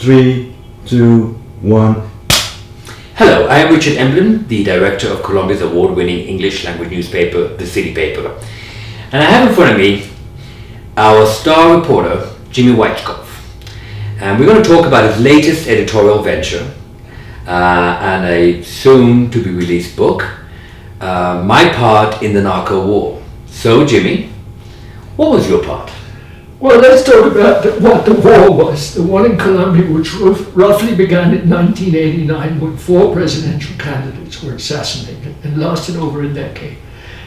3, 2, 1. Hello, I am Richard Emblem, the director of Colombia's award-winning English language newspaper, The City Paper. And I have in front of me our star reporter, Jimmy Weitzkopf. And we're going to talk about his latest editorial venture and a soon-to-be-released book, My Part in the Narco-War. So, Jimmy, what was your part? Well, let's talk about what the war was. The one in Colombia, which roughly began in 1989 when 4 presidential candidates were assassinated and lasted over a decade.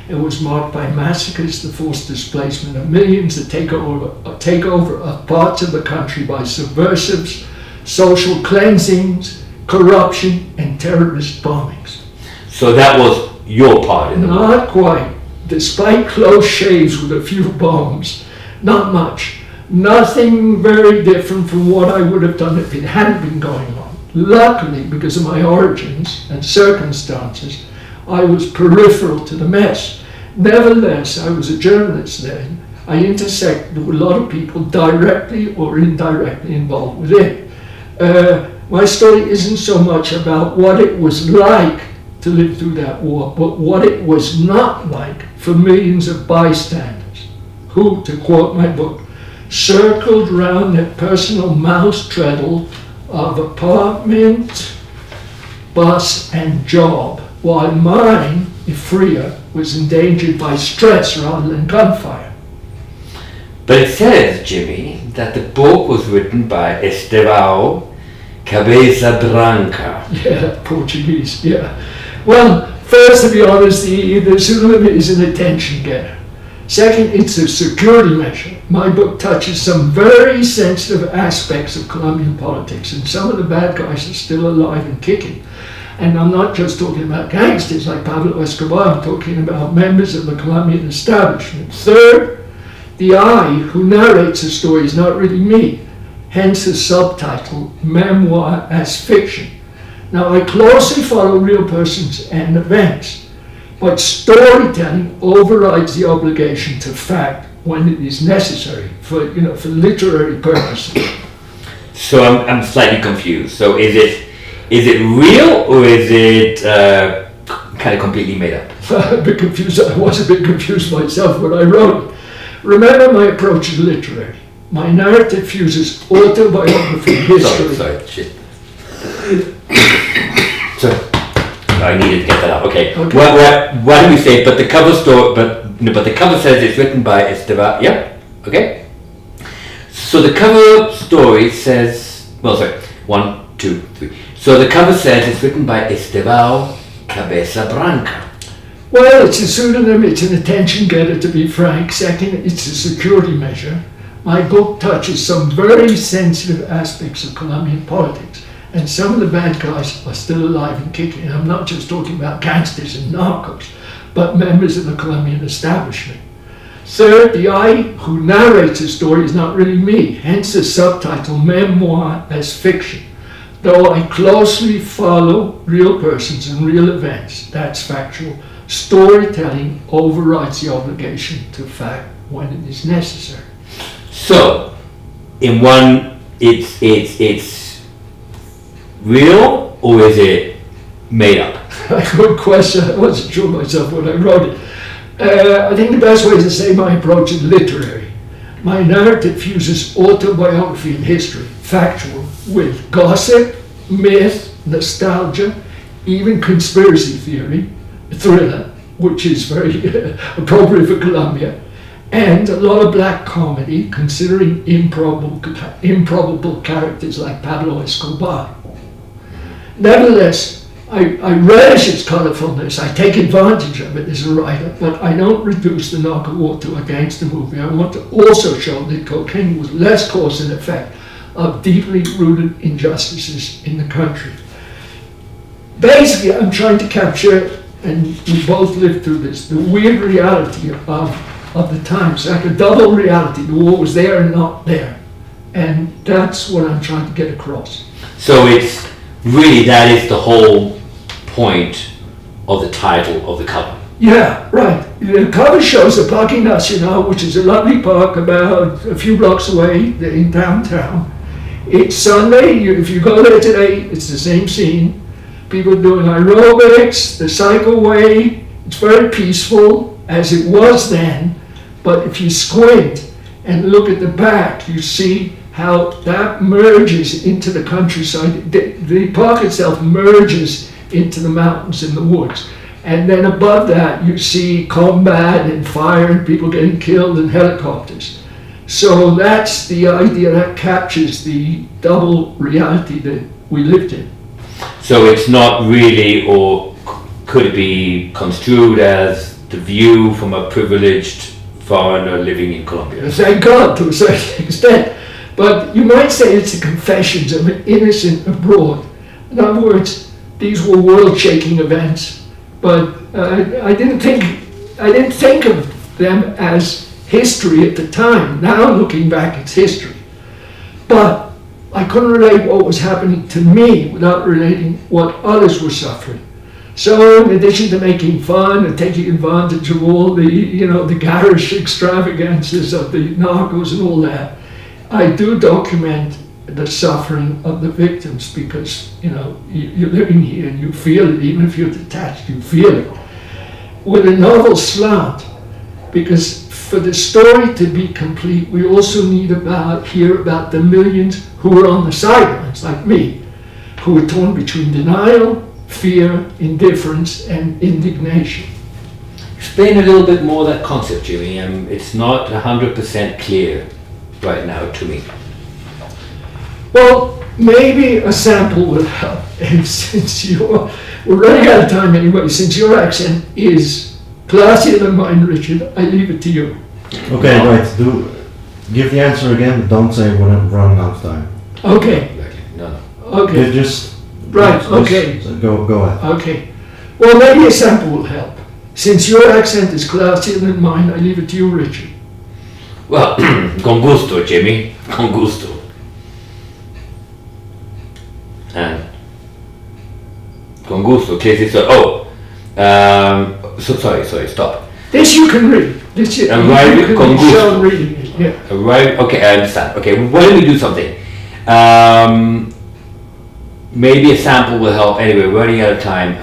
It was marked by massacres, the forced displacement of millions, the takeover of parts of the country by subversives, social cleansings, corruption, and terrorist bombings. So that was your part in the war? Not quite. Despite close shaves with a few bombs, not much. Nothing very different from what I would have done if it hadn't been going on. Luckily, because of my origins and circumstances, I was peripheral to the mess. Nevertheless, I was a journalist then. I intersected with a lot of people directly or indirectly involved with it. My story isn't so much about what it was like to live through that war, but what it was not like for millions of bystanders who, to quote my book, circled round their personal mouse treadle of apartment, bus, and job, while mine, if freer, was endangered by stress rather than gunfire. But it says, Jimmy, that the book was written by Estevão Cabeça Branca. Yeah, Portuguese, yeah. Well, first, to be honest, the pseudonym is an attention getter. Second, it's a security measure. My book touches some very sensitive aspects of Colombian politics, and some of the bad guys are still alive and kicking. And I'm not just talking about gangsters like Pablo Escobar, I'm talking about members of the Colombian establishment. Third, the I who narrates the story is not really me, hence the subtitle, Memoir as Fiction. Now, I closely follow real persons and events, but storytelling overrides the obligation to fact when it is necessary for literary purposes. So I'm slightly confused. So is it real or is it kind of completely made up? A bit confused. I was a bit confused myself when I wrote it. Remember, my approach is literary. My narrative fuses autobiography and history. Sorry, shit. Sorry. I needed to get that out. Okay. Why do we say? But the cover the cover says it's written by Estevão. Yeah. Okay. So the cover story says. Well, sorry. 1, 2, 3. So the cover says it's written by Estevão Cabeça Branca. Well, it's a pseudonym. It's an attention getter, to be frank. Second, it's a security measure. My book touches some very sensitive aspects of Colombian politics. And some of the bad guys are still alive and kicking. And I'm not just talking about gangsters and narcos, but members of the Colombian establishment. Third, the I who narrates the story is not really me, hence the subtitle, Memoir as Fiction. Though I closely follow real persons and real events, that's factual, storytelling overrides the obligation to fact when it is necessary. So, in one, it's real or is it made up? Good question. I wasn't sure myself when I wrote it. I think the best way is to say my approach is literary. My narrative fuses autobiography and history, factual, with gossip, myth, nostalgia, even conspiracy theory, thriller, which is very appropriate for Colombia, and a lot of black comedy, considering improbable characters like Pablo Escobar. Nevertheless, I relish its colorfulness. I take advantage of it as a writer, but I don't reduce the Narco-War to a gangster movie. I want to also show that cocaine was less cause and effect of deeply rooted injustices in the country. Basically, I'm trying to capture, and we both lived through this, the weird reality of the times, like a double reality. The war was there and not there. And that's what I'm trying to get across. So it's really, that is the whole point of the title of the cover. Yeah, right. The cover shows the Parque Nacional, which is a lovely park about a few blocks away in downtown. It's Sunday. If you go there today, it's the same scene. People doing aerobics, the cycle way. It's very peaceful, as it was then. But if you squint and look at the back, you see how that merges into the countryside. The park itself merges into the mountains and the woods. And then above that, you see combat and fire and people getting killed and helicopters. So that's the idea that captures the double reality that we lived in. So it's not really, or could it be construed as the view from a privileged foreigner living in Colombia? Thank God, to a certain extent. But you might say it's the confessions of an innocent abroad. In other words, these were world-shaking events, but I didn't think of them as history at the time. Now looking back, it's history. But I couldn't relate what was happening to me without relating what others were suffering. So in addition to making fun and taking advantage of all the garish extravagances of the narcos and all that, I do document the suffering of the victims because, you're living here and you feel it, even if you're detached, you feel it. With a novel slant, because for the story to be complete, we also need hear about the millions who were on the sidelines, like me, who were torn between denial, fear, indifference, and indignation. Explain a little bit more that concept, Jimmy. It's not 100% clear right now to me. Well, maybe a sample will help. And since we're running out of time anyway, since your accent is classier than mine, Richard, I leave it to you. Okay, right. Give the answer again, but don't say we're running out of time. Okay. Exactly. No. Okay. Right. Okay. Go ahead. Okay. Well, maybe a sample will help. Since your accent is classier than mine, I leave it to you, Richard. Well, con gusto, Jimmy. Con gusto. And con gusto, clearly so. Sorry, stop. This you can read. This you can show reading it. Yeah. Right. Okay, I understand. Okay, why don't we do something? Maybe a sample will help. Anyway, we're running out of time.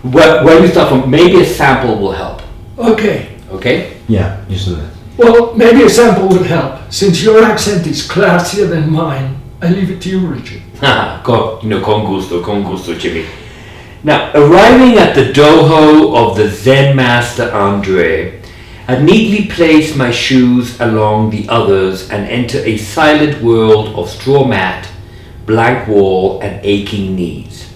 Where do we start from? Maybe a sample will help. Okay. Okay? Yeah, just do that. Well, maybe a sample would help. Since your accent is classier than mine, I leave it to you, Richard. Con gusto, Jimmy. Now, arriving at the dojo of the Zen master Andre, I neatly place my shoes along the others and enter a silent world of straw mat, blank wall, and aching knees.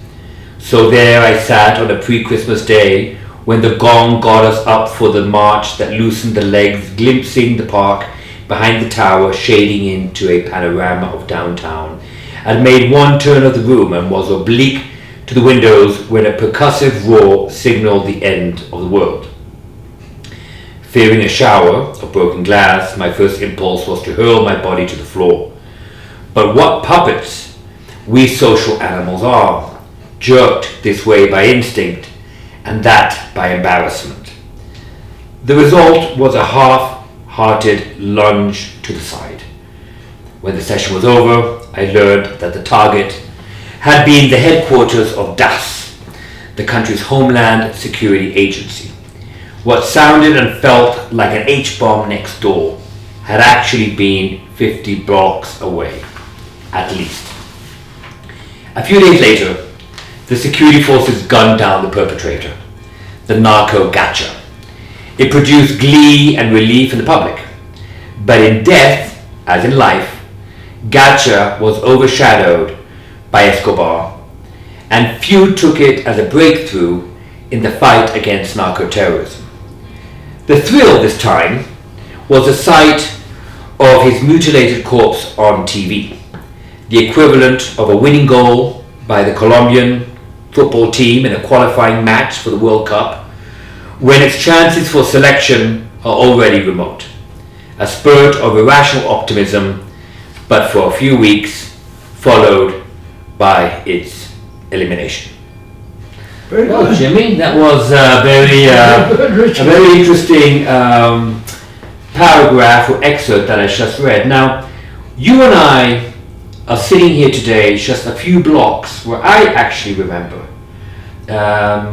So there I sat on a pre-Christmas day when the gong got us up for the march that loosened the legs, glimpsing the park behind the tower, shading into a panorama of downtown. I'd made one turn of the room and was oblique to the windows when a percussive roar signaled the end of the world. Fearing a shower of broken glass, my first impulse was to hurl my body to the floor. But what puppets we social animals are, jerked this way by instinct, and that by embarrassment. The result was a half-hearted lunge to the side. When the session was over, I learned that the target had been the headquarters of DAS, the country's Homeland Security Agency. What sounded and felt like an H-bomb next door had actually been 50 blocks away, at least. A few days later, the security forces gunned down the perpetrator, the narco Gacha. It produced glee and relief in the public. But in death, as in life, Gacha was overshadowed by Escobar, and few took it as a breakthrough in the fight against narco-terrorism. The thrill this time was the sight of his mutilated corpse on TV, the equivalent of a winning goal by the Colombian football team in a qualifying match for the World Cup, when its chances for selection are already remote. A spurt of irrational optimism, but for a few weeks, followed by its elimination. Very Well, good. Jimmy, that was a very interesting paragraph or excerpt that I just read. Now, you and I are sitting here today, just a few blocks where I actually remember,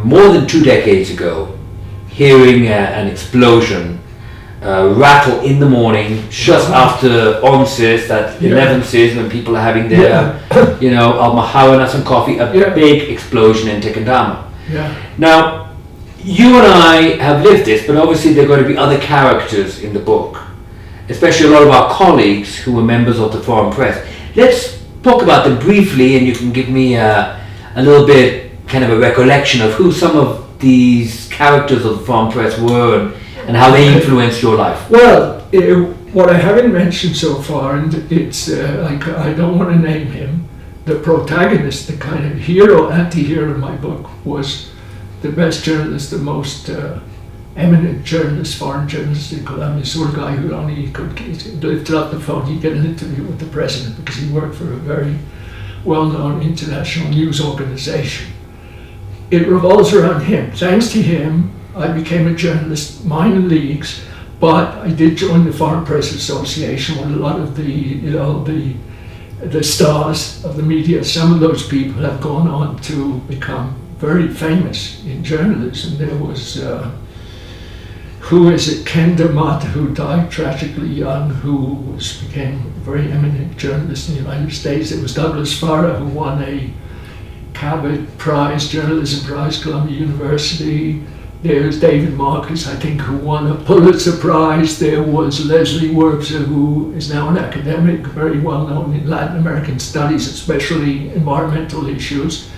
more than 2 decades ago, hearing an explosion rattle in the morning, just after onses, that 11th when people are having their, almahawa and coffee, a big explosion in Tequendama. Now, you and I have lived this, but obviously there are going to be other characters in the book, especially a lot of our colleagues who were members of the foreign press. Let's talk about them briefly, and you can give me a little bit kind of a recollection of who some of these characters of the foreign press were and how they influenced your life. Well, what I haven't mentioned so far, and it's I don't want to name him, the protagonist, the kind of hero, anti-hero in my book, was the best journalist, the most eminent journalist, foreign journalist in Colombia, sort of guy who only could lift up the phone, he'd get an interview with the president because he worked for a very well-known international news organization. It revolves around him. Thanks to him, I became a journalist, minor leagues, but I did join the Foreign Press Association with a lot of the stars of the media. Some of those people have gone on to become very famous in journalism. There was, Ken DeMott, who died tragically young, who became a very eminent journalist in the United States. There was Douglas Farah, who won a Cabot Prize, Journalism Prize, Columbia University. There's David Marcus, I think, who won a Pulitzer Prize. There was Leslie Wurzer, who is now an academic, very well known in Latin American studies, especially environmental issues.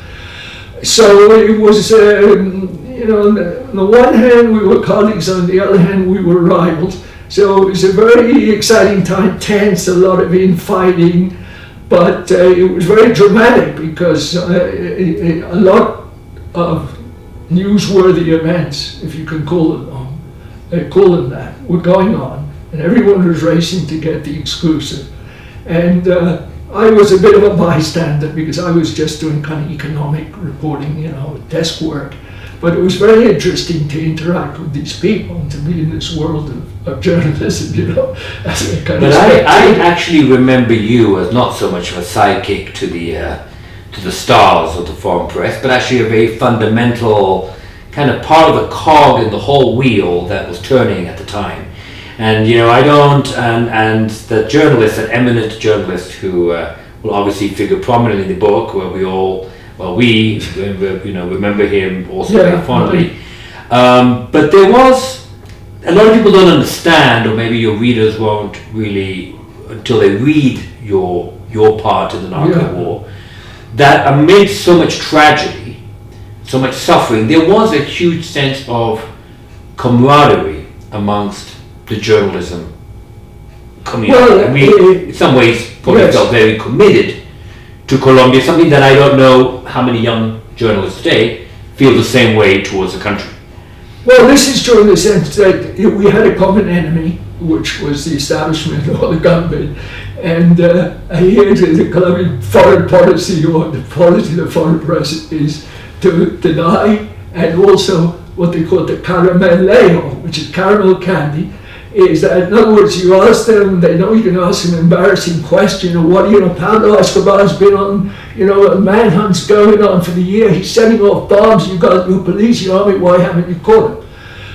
So it was, on the one hand we were colleagues, on the other hand we were rivals. So it was a very exciting time, tense, a lot of infighting, but it was very dramatic because a lot of newsworthy events, if you can call them that, were going on, and everyone was racing to get the exclusive. And I was a bit of a bystander because I was just doing kind of economic reporting, desk work. But it was very interesting to interact with these people and to be in this world of journalism, as a kind but of I actually remember you as not so much of a sidekick to the stars of the foreign press, but actually a very fundamental kind of part of the cog in the whole wheel that was turning at the time. And and the journalist, an eminent journalist who will obviously figure prominently in the book, where we remember him also very fondly. But there was, a lot of people don't understand, or maybe your readers won't really, until they read your part in the Narco-War, that amid so much tragedy, so much suffering, there was a huge sense of camaraderie amongst the journalism community. Well, we, in some ways, probably felt very committed to Colombia, something that I don't know how many young journalists today feel the same way towards the country. Well, this is true in the sense that we had a common enemy, which was the establishment or the government. And here the Colombian foreign policy, or the policy of the foreign press, is to deny, and also what they call the carameleo, which is caramel candy, is that, in other words, you ask them, they know you can ask them an embarrassing question, or Pablo Escobar's been on, manhunts going on for the year, he's sending off bombs, you got your police, your army, why haven't you caught him?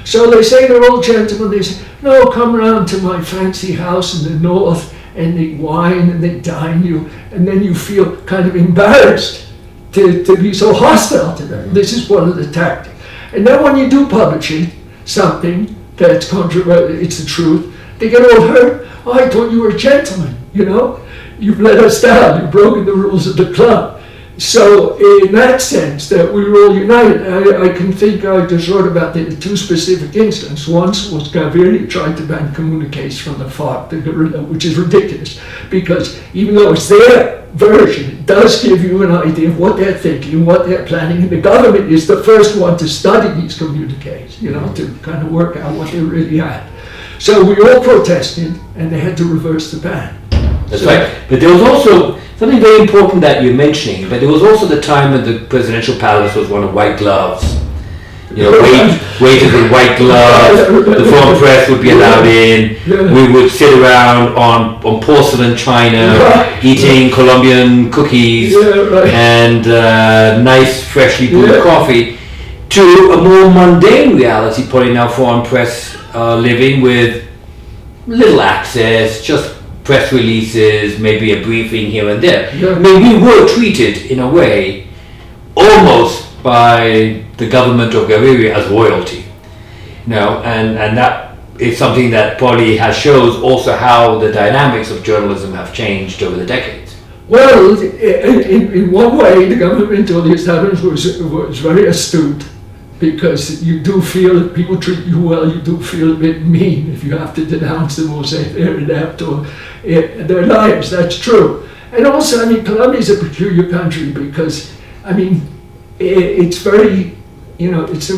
So they say they're all gentlemen, they say, no, come round to my fancy house in the north, and they wine and they dine you, and then you feel kind of embarrassed to be so hostile to them. This is one of the tactics. And then when you do publish something that's controversial, it's the truth, they get all hurt. Oh, I thought you were a gentleman, You've let us down, you've broken the rules of the club. So in that sense, that we were all united. I can think, I just wrote about the two specific incidents. Once was Gaviria tried to ban communiques from the FARC, the guerrilla, which is ridiculous, because even though it's their version, it does give you an idea of what they're thinking, what they're planning, and the government is the first one to study these communiques, to kind of work out what they really had. So we all protested, and they had to reverse the ban. That's right. But there was also something very important that you're mentioning, but there was also the time when the presidential palace was worn of white gloves. You know, waiters with white gloves. The foreign press would be allowed in. We would sit around on porcelain china, eating Colombian cookies and nice, freshly brewed coffee. To a more mundane reality, putting our foreign press living with little access, just press releases, maybe a briefing here and there. I mean, we were treated in a way almost by the government of Gaviria as royalty. You know, and that is something that probably shows also how the dynamics of journalism have changed over the decades. Well, in one way, the government or the establishment was very astute, because you do feel that people treat you well, you do feel a bit mean if you have to denounce them or say they're inept or their lives. That's true. And also, I mean, Colombia is a peculiar country because, I mean, it's very, you know, it's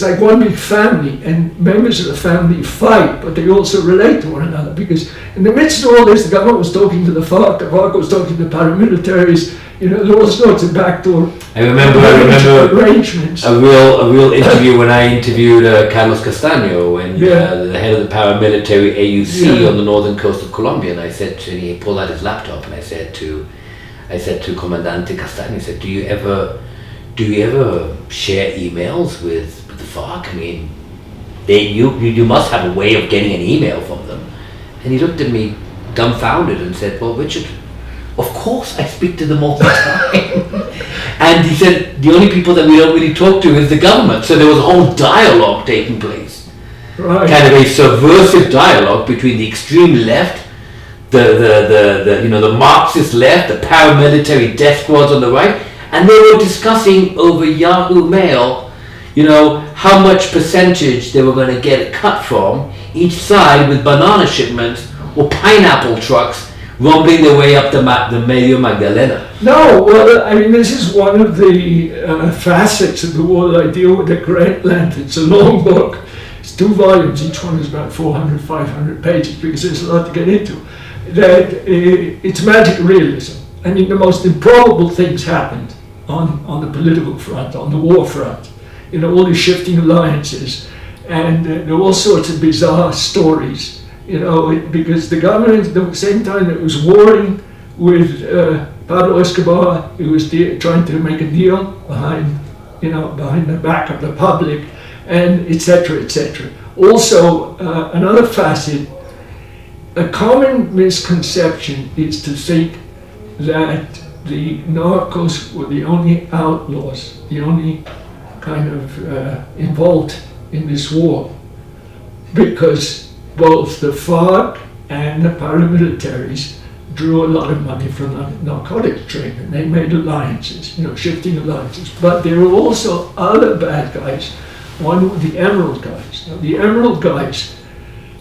like one big family, and members of the family fight, but they also relate to one another, because in the midst of all this, the government was talking to the FARC was talking to the paramilitaries, you know, there were all sorts of backdoor arrangements. A real interview when I interviewed Carlos Castaño, when the head of the paramilitary AUC on the northern coast of Colombia, and I said to him, he pulled out his laptop, and I said to Comandante Castaño, I said, do you ever share emails with the FARC? I mean, you must have a way of getting an email from them. And he looked at me dumbfounded and said, well, Richard, of course I speak to them all the time. And he said, the only people that we don't really talk to is the government. So there was a whole dialogue taking place. Right. Kind of a subversive dialogue between the extreme left, the Marxist left, the paramilitary death squads on the right, and they were discussing over Yahoo Mail, you know, how much percentage they were going to get cut from each side with banana shipments or pineapple trucks rumbling their way up the Medio Magdalena. No, well, I mean, this is one of the facets of the war that I deal with at great length. It's a long book. It's 2 volumes. Each one is about 400, 500 pages, because there's a lot to get into. It's magic realism. I mean, the most improbable things happened on the political front, on the war front. You know, all these shifting alliances. And there were all sorts of bizarre stories. You know, because the government, at the same time that it was warring with Pablo Escobar, it was trying to make a deal behind the back of the public, and etc., etc. Also, another facet, a common misconception is to think that the narcos were the only outlaws, the only kind of involved in this war, because both the FARC and the paramilitaries drew a lot of money from the narcotics trade, and they made alliances, you know, shifting alliances. But there were also other bad guys. One were the Emerald guys. Now, the Emerald guys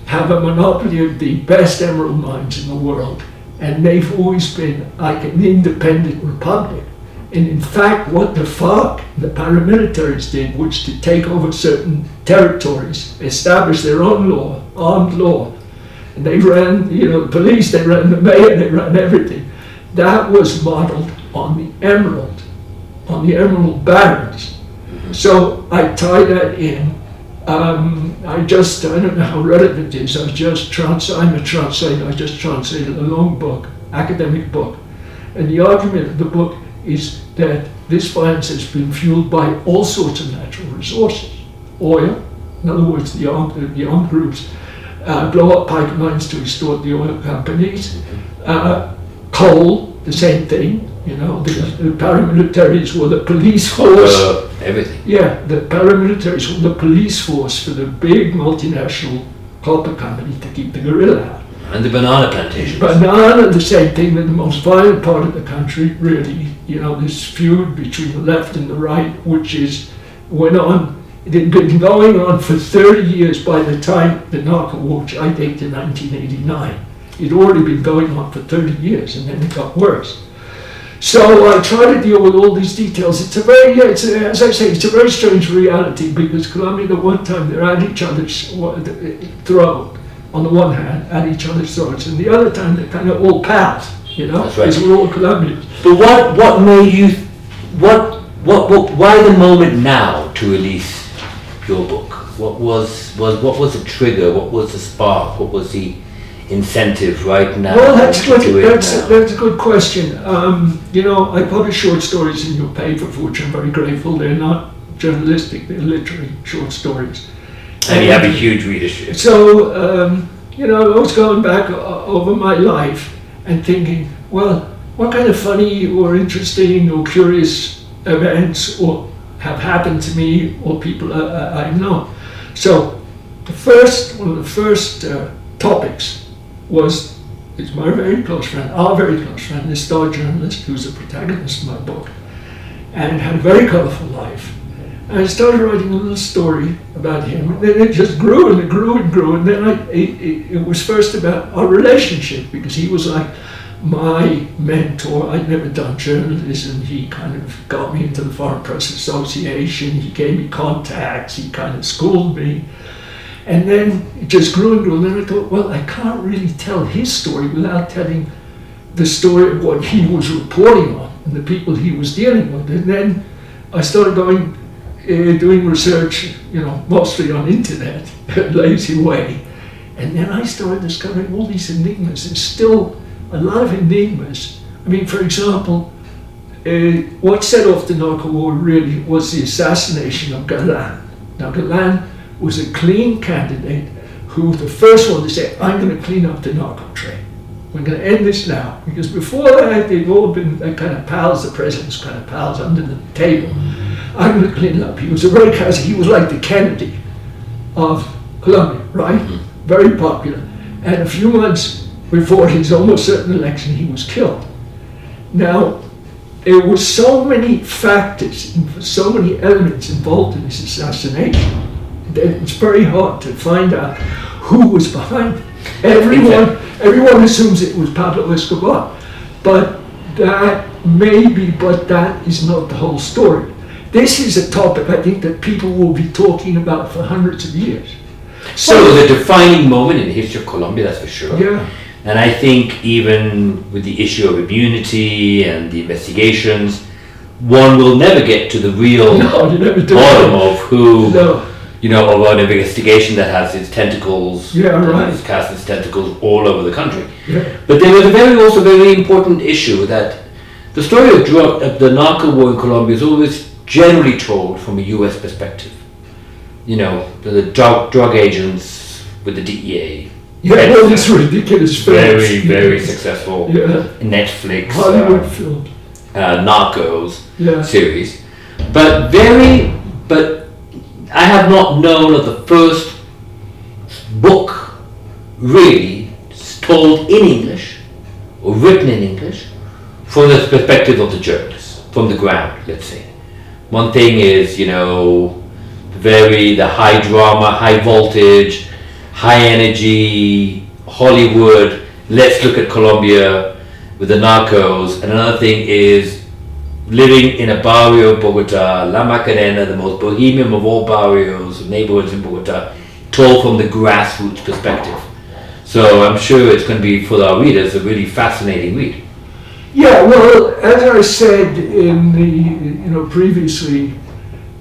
have a monopoly of the best emerald mines in the world, and they've always been like an independent republic. And in fact, what the FARC, the paramilitaries did, was to take over certain territories, establish their own law, armed law. And they ran, you know, the police, they ran the mayor, they ran everything. That was modeled on the emerald barons. So I tie that in. I don't know how relevant it is. I'm a translator, I just translated a long book, academic book. And the argument of the book is that this violence has been fueled by all sorts of natural resources. Oil, in other words, the armed groups blow up pipelines to extort the oil companies. Coal, the same thing. You know, the paramilitaries were the police force. Everything. Yeah, the paramilitaries were the police force for the big multinational copper company to keep the guerrilla out. And the banana plantations. Banana, the same thing, in the most violent part of the country, really. You know, this feud between the left and the right, which it had been going on for 30 years by the time the Narco-War, which I date to 1989. It had already been going on for 30 years, and then it got worse. So I try to deal with all these details. It's a very strange reality, because Colombia, at one time, they're at each other's throat. On the one hand, at each other's throats, and the other time they're kind of all pals, you know, because we're all Colombians. But what made you, why the moment now to release your book? What was the trigger? What was the spark? What was the incentive right now? Well, that's to do it that's now? that's a good question. You know, I publish short stories in your paper, for which I'm very grateful. They're not journalistic; they're literary short stories. And you have a huge readership. So, you know, I was going back over my life and thinking, well, what kind of funny or interesting or curious events or have happened to me or people I've known. So, one of the first topics is my very close friend, our very close friend, this star journalist who's the protagonist of my book, and had a very colorful life. And I started writing a little story about him, and then it just grew and it grew and grew, and then it was first about our relationship, because he was like my mentor. I'd never done journalism. He kind of got me into the Foreign Press Association. He gave me contacts. He kind of schooled me. And then it just grew and grew, and then I thought, well, I can't really tell his story without telling the story of what he was reporting on and the people he was dealing with. And then I started doing research, you know, mostly on internet, lazy way. And then I started discovering all these enigmas. There's still a lot of enigmas. I mean, for example, what set off the Narco-War really was the assassination of Galan. Now, Galan was a clean candidate who the first one to say, I'm going to clean up the narco trade. We're going to end this now. Because before that, they've all been kind of pals, the president's kind of pals under the table. I'm going to clean it up. He was a very he was like the Kennedy of Colombia, right? Very popular. And a few months before his almost certain election, he was killed. Now, there were so many factors, so many elements involved in this assassination that it's very hard to find out who was behind it. Everyone assumes it was Pablo Escobar, but that is not the whole story. This is a topic I think that people will be talking about for hundreds of years. So the defining moment in the history of Colombia, that's for sure. Yeah. And I think even with the issue of immunity and the investigations, one will never get to the real bottom of who, you know, of an investigation that has its tentacles, has cast its tentacles all over the country. Yeah. But there was also a very important issue that the story of the Narco-War in Colombia is always generally told from a U.S. perspective. You know, the drug agents with the DEA. Yeah, all this ridiculous films. Very successful Netflix Hollywood film. Narcos series. But I have not known of the first book really told in English or written in English from the perspective of the journalist, from the ground, let's say. One thing is, you know, the high drama, high voltage, high energy, Hollywood, let's look at Colombia with the narcos. And another thing is living in a barrio of Bogota, La Macarena, the most bohemian of all barrios, neighborhoods in Bogota, told from the grassroots perspective. So I'm sure it's going to be, for our readers, a really fascinating read. Yeah, well, as I said in the, previously,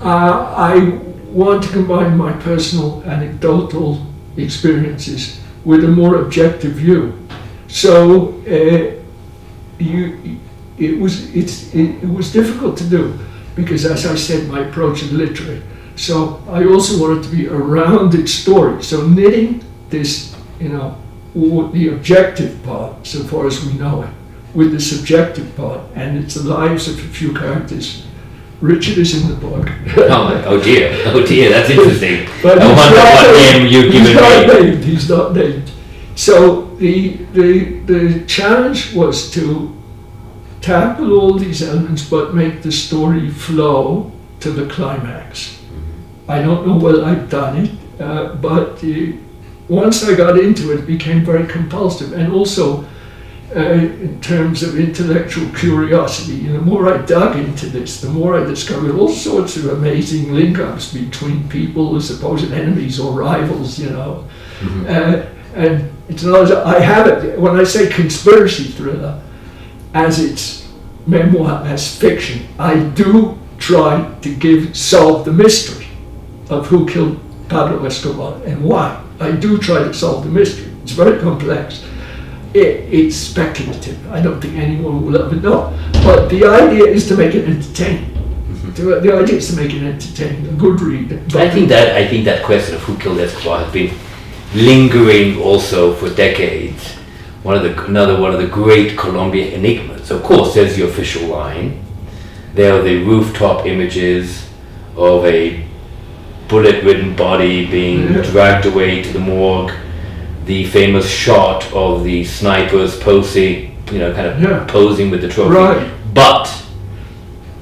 I want to combine my personal anecdotal experiences with a more objective view. So it was difficult to do because, as I said, my approach is literary. So I also wanted to be a rounded story. So knitting this, the objective part, so far as we know it, with the subjective part, and it's the lives of a few characters. Richard is in the book. Oh dear, that's interesting. But I wonder what name you've given me. He's not named. So the challenge was to tackle all these elements, but make the story flow to the climax. I don't know whether I've done it, but once I got into it, it became very compulsive, and also in terms of intellectual curiosity. The more I dug into this, the more I discovered all sorts of amazing link-ups between people, supposed enemies or rivals, Mm-hmm. And it's not as I have it, when I say conspiracy thriller, as its memoir, as fiction, I do try to solve the mystery of who killed Pablo Escobar and why. I do try to solve the mystery. It's very complex. It's speculative. I don't think anyone will ever know. But the idea is to make it entertaining. The idea is to make it entertaining, a good read. I think that question of who killed Escobar has been lingering also for decades. Another one of the great Colombian enigmas. Of course, there's the official line. There are the rooftop images of a bullet-ridden body being dragged away to the morgue. The famous shot of the snipers posing, posing with the trophy. Right. But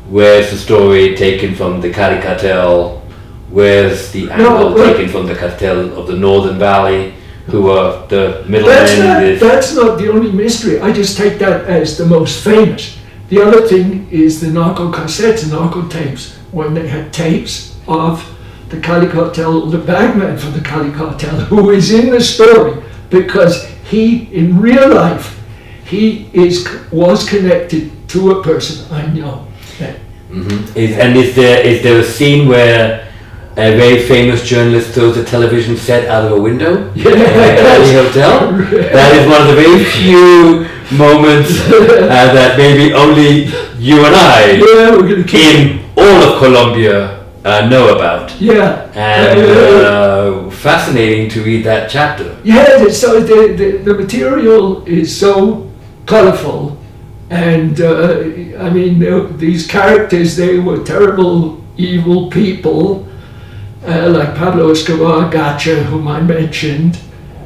where's the story taken from the Cali cartel? Where's the angle taken from the cartel of the Northern Valley, who are the middlemen? That's not the only mystery. I just take that as the most famous. The other thing is the narco cassettes, narco tapes, when they had tapes of the Cali cartel, the bagman for the Cali cartel, who is in the story because he, in real life, was connected to a person I know. Mm-hmm. Is there a scene where a very famous journalist throws a television set out of a window? Yeah. At the hotel? That is one of the very few moments that maybe only you and I in all of Colombia know about. Yeah. And fascinating to read that chapter. Yeah, so the material is so colorful, and these characters, they were terrible, evil people, like Pablo Escobar, Gacha, whom I mentioned,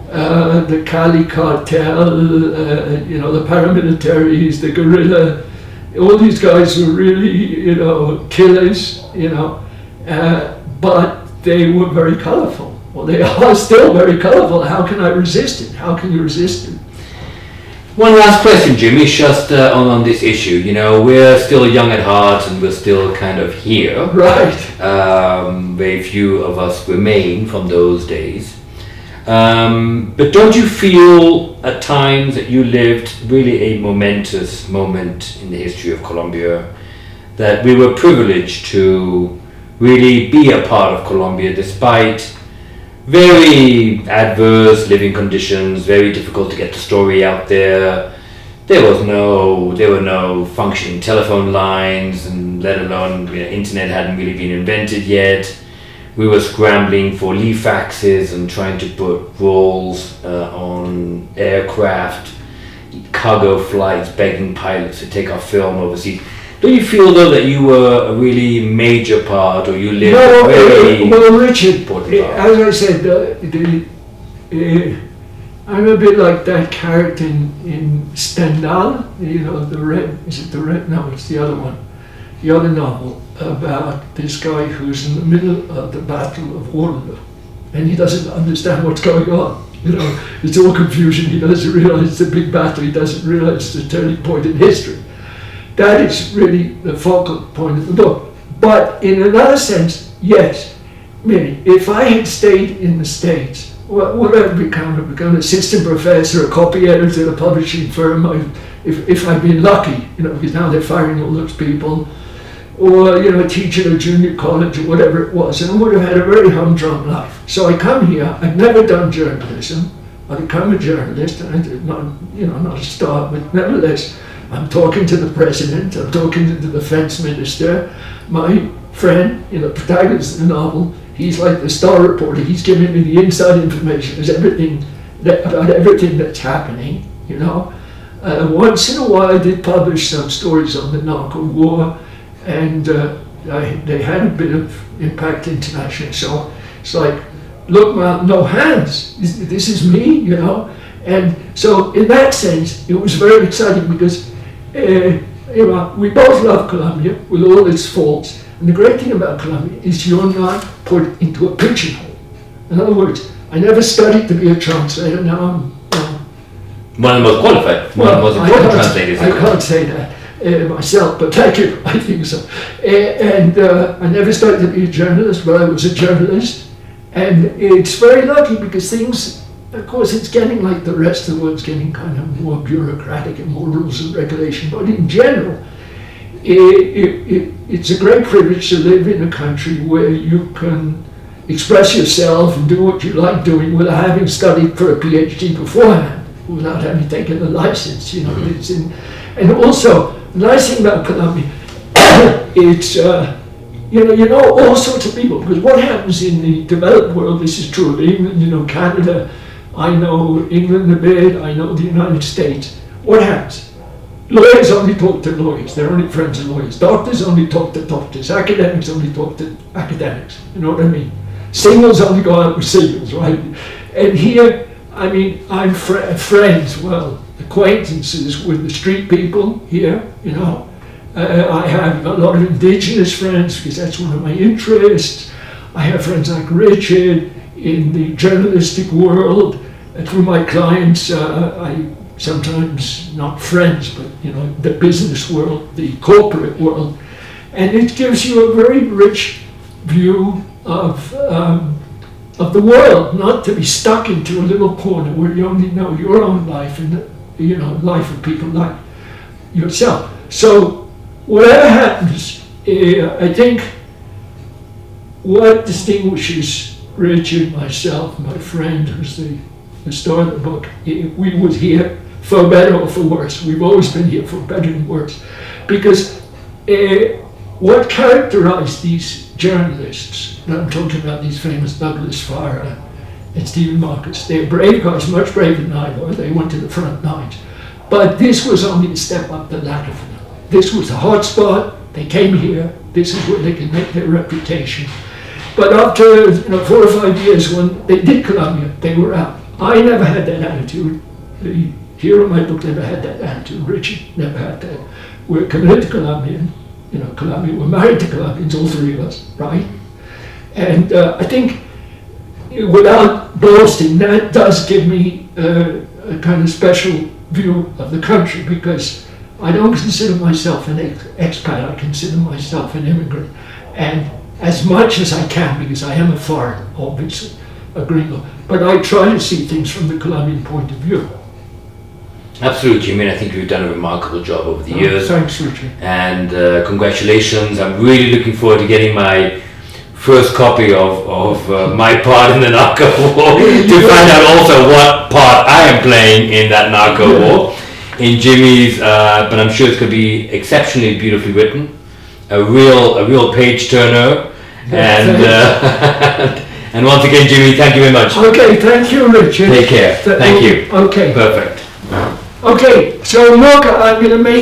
the Cali cartel, the paramilitaries, the guerrilla. All these guys were really, killers, but they were very colorful. Well, they are still very colorful. How can I resist it? How can you resist it? One last question, Jimmy, just on this issue. We're still young at heart and we're still kind of here. Right. Very few of us remain from those days. But don't you feel at times that you lived really a momentous moment in the history of Colombia, that we were privileged to really be a part of Colombia despite very adverse living conditions, very difficult to get the story out there. There were no functioning telephone lines, and let alone internet hadn't really been invented yet. We were scrambling for leaf faxes and trying to put rolls on aircraft, cargo flights, begging pilots to take our film overseas. Do you feel though that you were a really major part, or you lived a very Richard, important part? as I said, I'm a bit like that character in Stendhal, the red, is it the red? No, it's the other one. The other novel about this guy who's in the middle of the Battle of Waterloo, and he doesn't understand what's going on. It's all confusion. He doesn't realize it's a big battle. He doesn't realize it's a turning point in history. That is really the focal point of the book. But in another sense, yes. If I had stayed in the States, what would I have become? I'd become an assistant professor, a copy editor at a publishing firm. If I'd been lucky, because now they're firing all those people, or a teacher at a junior college or whatever it was, and I would have had a very humdrum life. So I come here. I've never done journalism. I become a journalist, and I did not a star, but nevertheless, I'm talking to the president. I'm talking to the defense minister. My friend, protagonist of the novel, he's like the star reporter. He's giving me the inside information. There's about everything that's happening. Once in a while, I did publish some stories on the Narco-War, and they had a bit of impact internationally. So it's like, look, no hands. This is me, And so, in that sense, it was very exciting because we both love Colombia with all its faults. And the great thing about Colombia is you're not put into a pigeonhole. In other words, I never studied to be a translator. Now I'm one of the most qualified, one of the most important translators. I can't say that myself, but thank you. I think so. I never studied to be a journalist, but I was a journalist. And it's very lucky because things, of course, it's getting like the rest of the world's getting kind of more bureaucratic and more rules and regulation. But in general, it's a great privilege to live in a country where you can express yourself and do what you like doing without having studied for a PhD beforehand, without having taken a license, you know. It's and also, the nice thing about Colombia, it's, you know all sorts of people, because what happens in the developed world, this is true of England, you know, Canada, I know England a bit, I know the United States. What happens? Lawyers only talk to lawyers, they're only friends of lawyers. Doctors only talk to doctors. Academics only talk to academics, you know what I mean? Singles only go out with singles, right? And here, I mean, I'm friends, well, acquaintances with the street people here, you know. I have a lot of indigenous friends because that's one of my interests. I have friends like Richard in the journalistic world. Through my clients, I sometimes not friends, but you know, the business world, the corporate world, and it gives you a very rich view of the world, not to be stuck into a little corner where you only know your own life and you know, life of people like yourself. So whatever happens, I think what distinguishes Richard, myself, my friend, who's the star of the book, we would here for better or for worse. We've always been here for better and worse. Because what characterized these journalists, that I'm talking about, these famous Douglas Farrar and Stephen Marcus, they're brave guys, much braver than I were. They went to the front lines. But this was only a step up the ladder for them. This was the hot spot. They came here. This is where they could make their reputation. But after 4 or 5 years, when they did Colombia, they were out. I never had that attitude. The hero of my book never had that attitude. Richard never had that. We're committed to Colombian. You know, Colombia. We're married to Colombians, all three of us, right? And I think, without boasting, that does give me a kind of special view of the country, because I don't consider myself an expat. I consider myself an immigrant, and as much as I can, because I am a foreigner, obviously, a gringo, but I try to see things from the Colombian point of view. Absolutely, Jimmy. I think you've done a remarkable job over the years. Thanks, Richard. And congratulations. I'm really looking forward to getting my first copy of my part in the Narco-War, to find out also what part I am playing in that Narco-War. In Jimmy's, but I'm sure it's going to be exceptionally beautifully written, a real page turner, and and once again, Jimmy, thank you very much. Okay, thank you, Richard. Take care. Thank you. Okay. Perfect. Okay, so look, I'm going to make